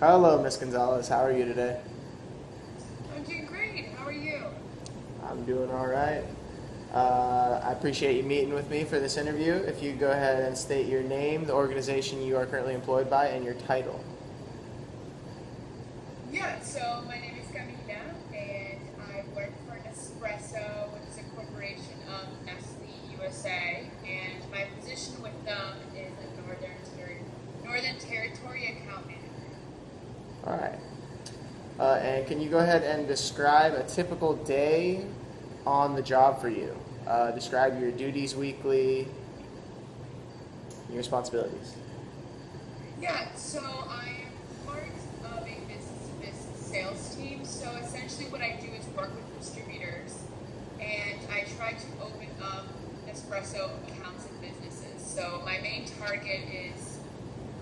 Hello, Miss Gonzalez. How are you today? I'm doing great. How are you? I'm doing all right. I appreciate you meeting with me for this interview. If you go ahead and state your name, the organization you are currently employed by, and your title. Yeah, so my name is Camila, and I work for Nespresso, which is a corporation of Nestle USA, and my position with them is a Northern Territory account manager. All right. And can you go ahead and describe a typical day on the job for you? Describe your duties weekly, your responsibilities. Yeah, so I am part of a business-to-business sales team. So essentially, what I do is work with distributors, and I try to open up Nespresso accounts and businesses. So my main target is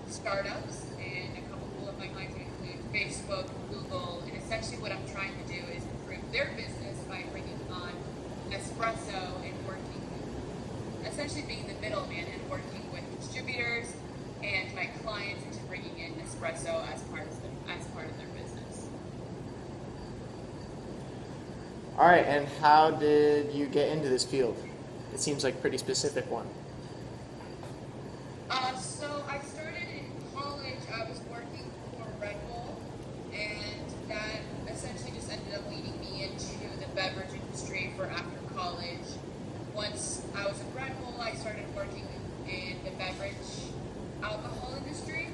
startups, and a couple of my clients include Facebook, Google, and essentially what I'm trying to do is improve their business by bringing on Nespresso and working, essentially being the middleman and working with distributors and my clients into bringing in Nespresso as part of their business. All right. And how did you get into this field? It seems like a pretty specific one. So I started in college. I was working for Red Bull, and that essentially just ended up leading me into the beverage industry for after college. Once I was at Red Bull, I started working in the beverage alcohol industry.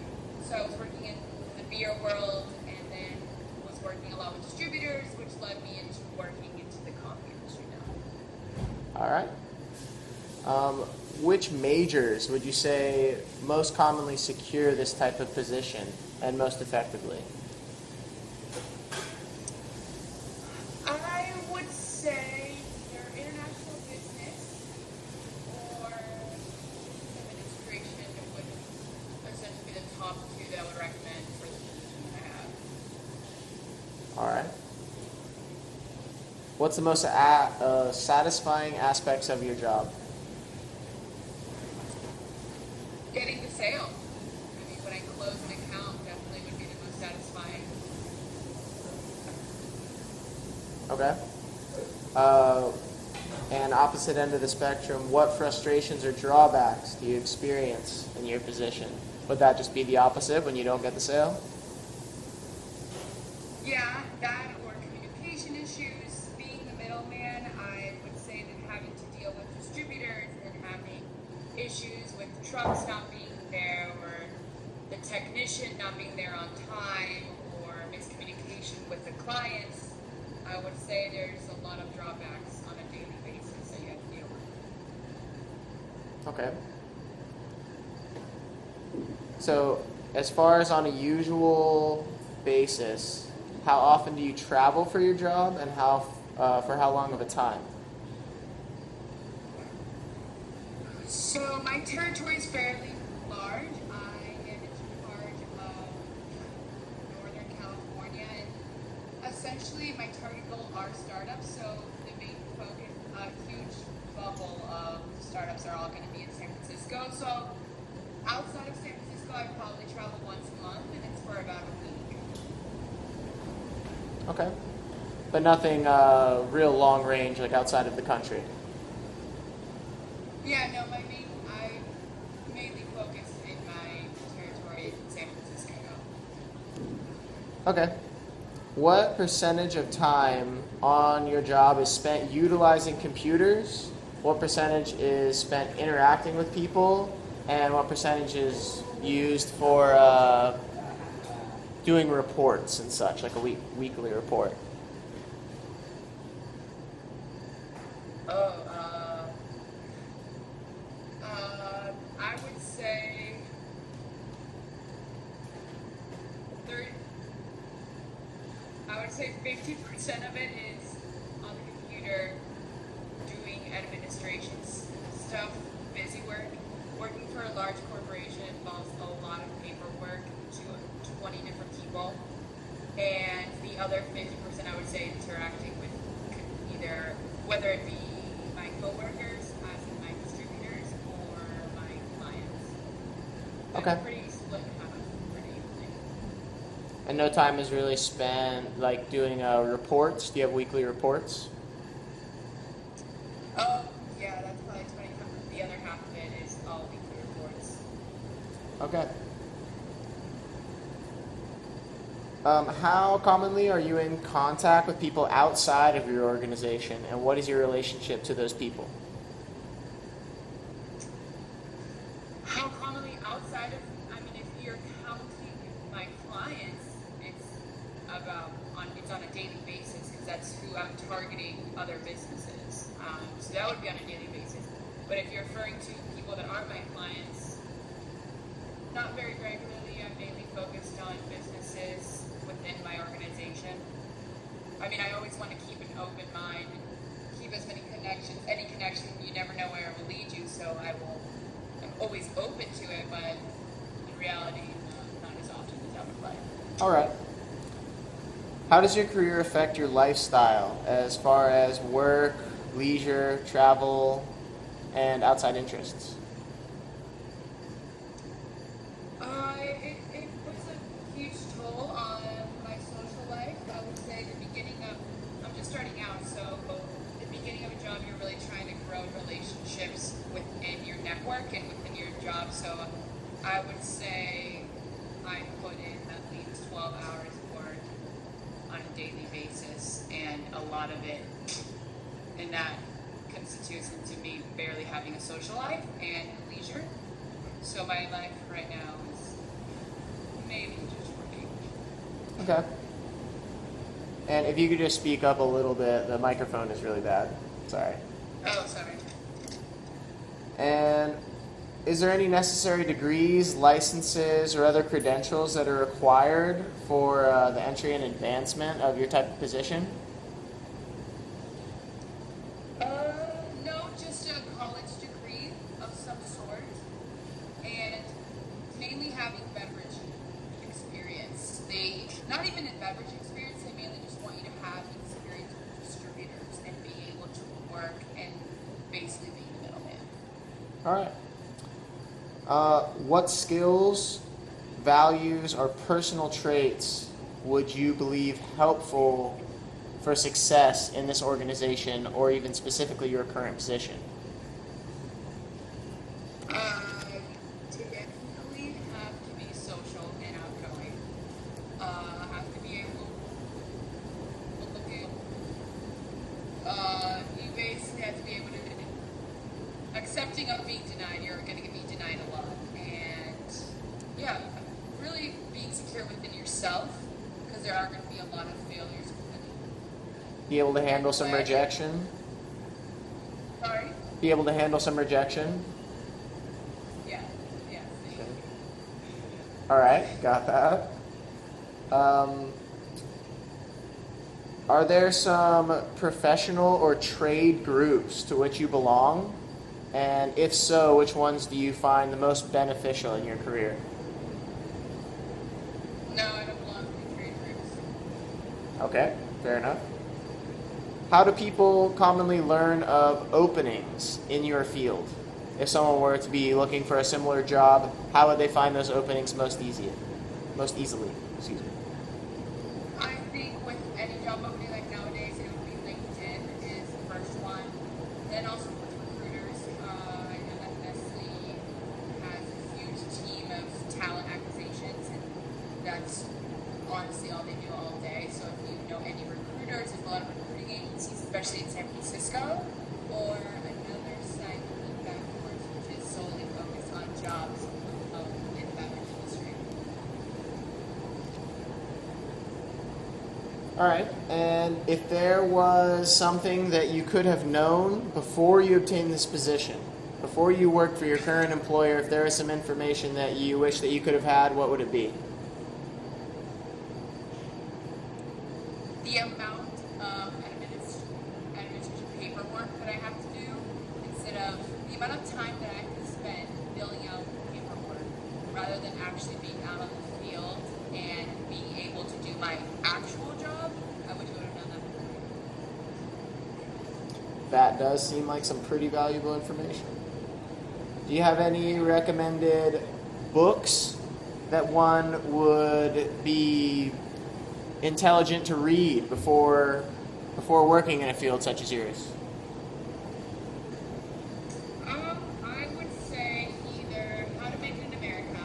So I was working in the beer world, and then was working a lot with distributors, which led me into working into the coffee industry now. All right. Um, which majors would you say most commonly secure this type of position and most effectively? I would say either international business or administration would essentially be the top two that I would recommend for the position I have. All right. What's the most satisfying aspects of your job? Getting the sale. I mean, when I close an account, definitely would be the most satisfying. Okay. Uh, and opposite end of the spectrum, what frustrations or drawbacks do you experience in your position? Would that just be the opposite when you don't get the sale? Yeah, that or communication issues. Being the middleman, I would say that having to deal with distributors and having issues with trucks not being there or the technician not being there on time or miscommunication with the clients, I would say there's a lot of drawbacks on a daily basis that you have to deal with. Okay. So, as far as on a usual basis, how often do you travel for your job, and for how long of a time? So my territory is fairly large. I am in charge of Northern California, and essentially my target goal are startups. So the main focus, a huge bubble of startups are all going to be in San Francisco. So outside of San Francisco, I probably travel once a month, and it's for about a week. Okay. But nothing real long range, like outside of the country. Yeah, no, I mainly focus in my territory in San Francisco. Okay. What percentage of time on your job is spent utilizing computers? What percentage is spent interacting with people? And what percentage is used for doing reports and such, like a weekly report? Oh, I would say 30, I would say 50% of it is on the computer doing administration stuff, busy work. Working for a large corporation involves a lot of paperwork to 20 different people. And the other 50% I would say interacting with either, whether it be my coworkers, as in my distributors, or my clients. It's Okay. pretty split, pretty evenly. And no time is really spent like doing reports. Do you have weekly reports? Oh, yeah, that's probably 20. The other half of it is all weekly reports. Okay. How commonly are you in contact with people outside of your organization, and what is your relationship to those people? How commonly outside of, I mean, if you're counting my clients, it's on a daily basis because that's who I'm targeting other businesses. So that would be on a daily basis. But if you're referring to people that aren't my clients, not very regularly. I'm mainly focused on businesses within my organization. I mean, I always want to keep an open mind and keep as many connections. Any connection, you never know where it will lead you. So I'm always open to it, but in reality, not as often as I would like. All right. How does your career affect your lifestyle as far as work, leisure, travel, and outside interests? It puts a huge toll on my social life. I would say I'm just starting out, so the beginning of a job, you're really trying to grow relationships within your network and within your job. So I would say I put in at least 12 hours of work on a daily basis, and a lot of it, and that constitutes into me barely having a social life and leisure. So my life right now is maybe just working. Okay. And if you could just speak up a little bit, the microphone is really bad. Sorry. Oh, sorry. And is there any necessary degrees, licenses, or other credentials that are required for the entry and advancement of your type of position? No, just a college degree of some sort, and mainly having beverage experience. Not even in beverage experience, they mainly just want you to have experience with distributors and be able to work and basically be the middleman. All right. What skills, values, or personal traits would you believe helpful for success in this organization, or even specifically your current position? To definitely have to be social and outgoing. Have to be able to look at. You basically have to be able to accepting of being denied. You're going to be denied a lot, and yeah, really being secure within yourself because there are going to be a lot of failures within you. Be able to handle some rejection? Sorry. Be able to handle some rejection? Yeah. Okay. All right, got that. Are there some professional or trade groups to which you belong? And if so, which ones do you find the most beneficial in your career? No, I don't belong to trade groups. Okay, fair enough. How do people commonly learn of openings in your field? If someone were to be looking for a similar job, how would they find those openings most easily? Excuse me. I think with any job opening like nowadays, it would be LinkedIn is the first one. Then also with recruiters, I know that Nestle has a huge team of talent acquisitions, and that's honestly all they do all day. So if you know any recruiters, there's a lot of recruiting agencies, especially in San Francisco, or another site, Feedback Force, which is solely focused on jobs in the beverage industry. All right, and if there was something that you could have known before you obtained this position, before you worked for your current employer, if there was some information that you wish that you could have had, what would it be? The amount of administration paperwork that I have to do, instead of the amount of time that I have to spend filling out paperwork, rather than actually being out on the field and being able to do my actual job, I wish I would have done that before. That does seem like some pretty valuable information. Do you have any recommended books, that one would be intelligent to read before working in a field such as yours? I would say either How to Make It in America,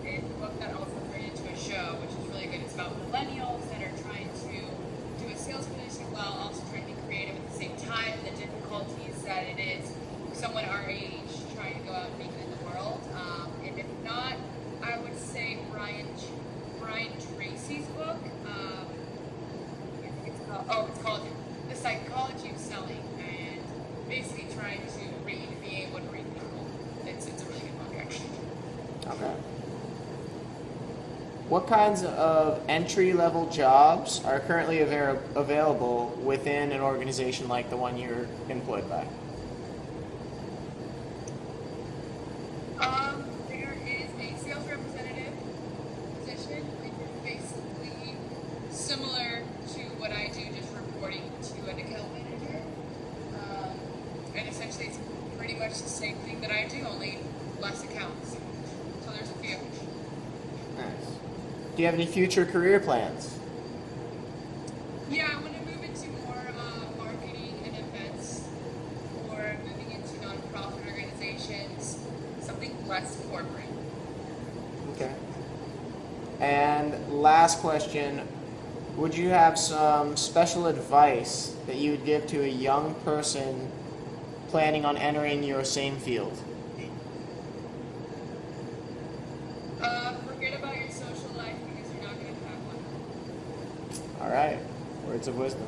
a book that also turned into a show, which is really good. It's about millennials that are trying to do a sales position while also trying to be creative at the same time, the difficulties that it is for someone our age trying to go out and make it in the world. And if not, I would say Brian Tracy's book. It's called The Psychology of Selling, and basically trying to be able to read people. It's a really good book, actually. Okay. What kinds of entry-level jobs are currently available within an organization like the one you're employed by? There is a sales representative position, which is basically similar to what I do, just reporting to an account manager. And essentially, it's pretty much the same thing that I do, only less accounts. So there's a few. Nice. Do you have any future career plans? Yeah, I want to move into more marketing and events, or moving into nonprofit organizations, something less corporate. Okay. And last question, would you have some special advice that you would give to a young person planning on entering your same field? Forget about your social life because you're not going to have one. All right. Words of wisdom.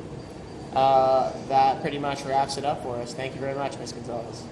That pretty much wraps it up for us. Thank you very much, Ms. Gonzalez.